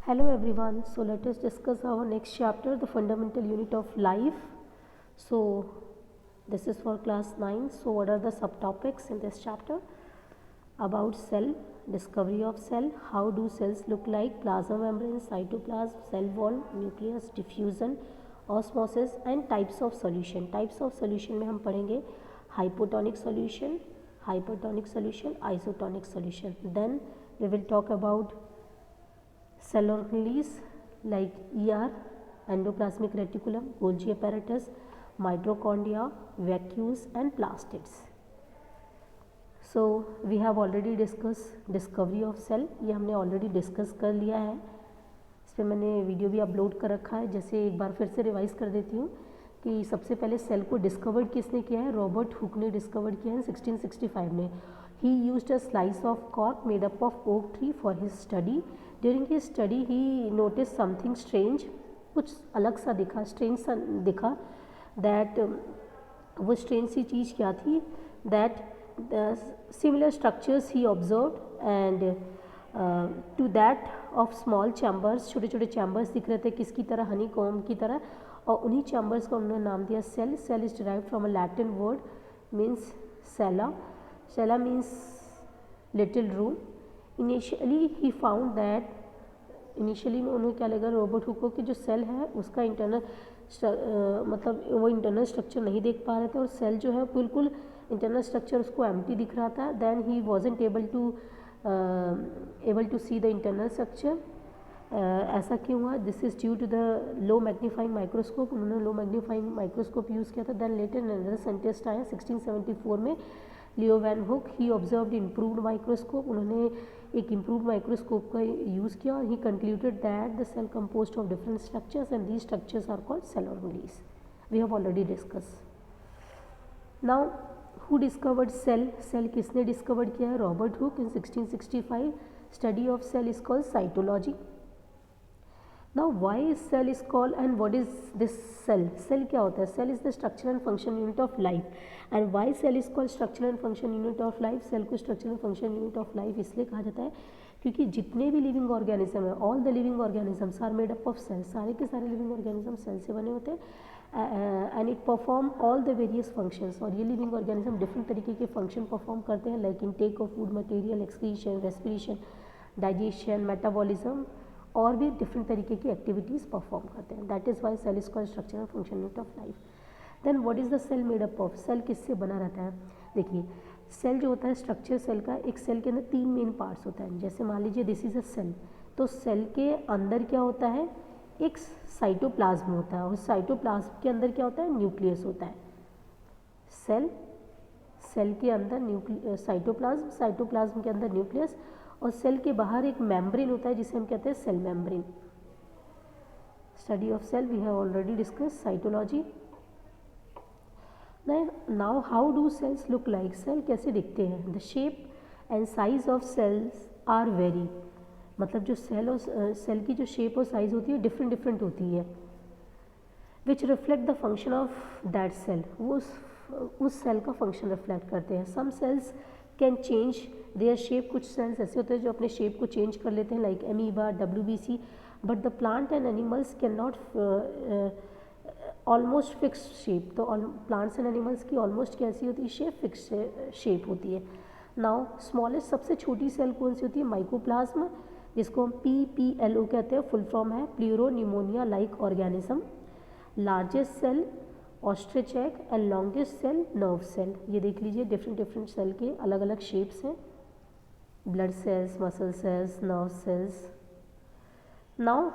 Hello everyone. So let us discuss our next chapter, the fundamental unit of life. So this is for class 9. So what are the subtopics in this chapter? About cell, discovery of cell, how do cells look like, plasma membrane, cytoplasm, cell wall, nucleus, diffusion, osmosis and types of solution. Types of solution में हम पढ़ेंगे hypotonic solution, hypertonic solution, isotonic solution. Then we will talk about cell organelles like ER, endoplasmic reticulum, Golgi apparatus, mitochondria, vacuoles and plastids. So we have already discussed discovery of cell. ये हमने already discuss कर लिया है. इस पर मैंने video भी upload कर रखा है. जैसे एक बार फिर से रिवाइज कर देती हूँ कि सबसे पहले सेल को डिस्कवर्ड किसने किया है? रॉबर्ट हुक ने डिस्कवर्ड किया है 1665 में. He used a slice of cork made up of oak tree for his study. During his study he noticed something strange. कुछ अलग सा दिखा, स्ट्रेंज सा दिखा. दैट वो स्ट्रेंज सी चीज़ क्या थी? That similar structures he observed and to that of small chambers, छोटे छोटे chambers दिख रहे थे किसकी तरह? हनी कॉम की तरह. और उन्हीं chambers का उन्होंने नाम दिया cell. Cell is derived from a Latin word means cella. Cella means little room. Initially he found that initially में उन्हें क्या लगा रॉबर्ट हुक को कि जो सेल है उसका इंटरनल मतलब वो इंटरनल स्ट्रक्चर नहीं देख पा रहे थे और सेल जो है बिल्कुल इंटरनल स्ट्रक्चर उसको एम्प्टी दिख रहा था. Then he wasn't able to see the internal structure. ऐसा क्यों हुआ? This is due to the low magnifying microscope. उन्होंने लो मैग्नीफाइंग माइक्रोस्कोप यूज़ किया था. देन लेटर अनदर साइंटिस्ट आया 1674 में, Leo van Hook. He observed improved microscope. उन्होंने एक इम्प्रूव्ड माइक्रोस्कोप का यूज़ किया और he concluded that the cell composed of different structures and these structures are called cell organelles. We have already discuss. Now who discovered cell? Cell किसने discovered किया है? Robert Hooke in 1665. Study of cell is called cytology. Now why is cell is called and what is this cell? Cell क्या होता है? Cell is the structure and function unit of life. And why cell is called structure and function unit of life? Cell को structure and function unit of life इसलिए कहा जाता है क्योंकि जितने भी लिविंग ऑर्गेनिज्म है, all the living organisms are made up of cells. सारे के सारे लिविंग ऑर्गेनिज्म सेल से बने होते हैं and it perform all the various functions. और ये लिविंग ऑर्गेनिज्म डिफरेंट तरीके के फंक्शन परफॉर्म करते हैं like intake of food material, excretion, respiration, digestion, metabolism और भी डिफरेंट तरीके की एक्टिविटीज़ परफॉर्म करते हैं. That is why cell is called structure and function unit of life. Then what is the cell made up of? Cell किससे बना रहता है? देखिए सेल जो होता है स्ट्रक्चर सेल का, एक सेल के अंदर 3 मेन पार्ट्स होता है. जैसे मान लीजिए दिस इज़ अ सेल, तो सेल के अंदर क्या होता है? एक साइटोप्लाज्म होता है और साइटोप्लाज्म के अंदर क्या होता है? न्यूक्लियस होता है. सेल के अंदर साइटोप्लाज्म, साइटोप्लाज्म के अंदर न्यूक्लियस और सेल के बाहर एक मेम्ब्रेन होता है जिसे हम कहते हैं cell membrane. Study of cell we have already discuss. Cytology. Now how do cells look like? Cell कैसे दिखते हैं? The shape and size of cells are vary. मतलब जो सेल और सेल की जो शेप और साइज होती है डिफरेंट होती है. Which reflect the function of that cell. वो उस सेल का फंक्शन रिफ्लेक्ट करते हैं. Some cells can change their shape. कुछ सेल्स ऐसे होते हैं जो अपने शेप को चेंज कर लेते हैं like amoeba, WBC. But the plant and animals can not almost fix shape. तो प्लांट्स एंड एनिमल्स की ऑलमोस्ट कैसी होती है? शेप, फिक्स शेप होती है. नाउ स्मॉलेस्ट सबसे छोटी सेल कौन सी होती है? माइकोप्लाज्म, जिसको हम PPLO कहते हैं. फुल फॉर्म है pleuro pneumonia like organism. Largest cell ostrich egg and longest cell nerve cell. ये देख लीजिए डिफरेंट सेल के अलग अलग शेप्स हैं. Blood cells, muscle cells, nerve cells. Now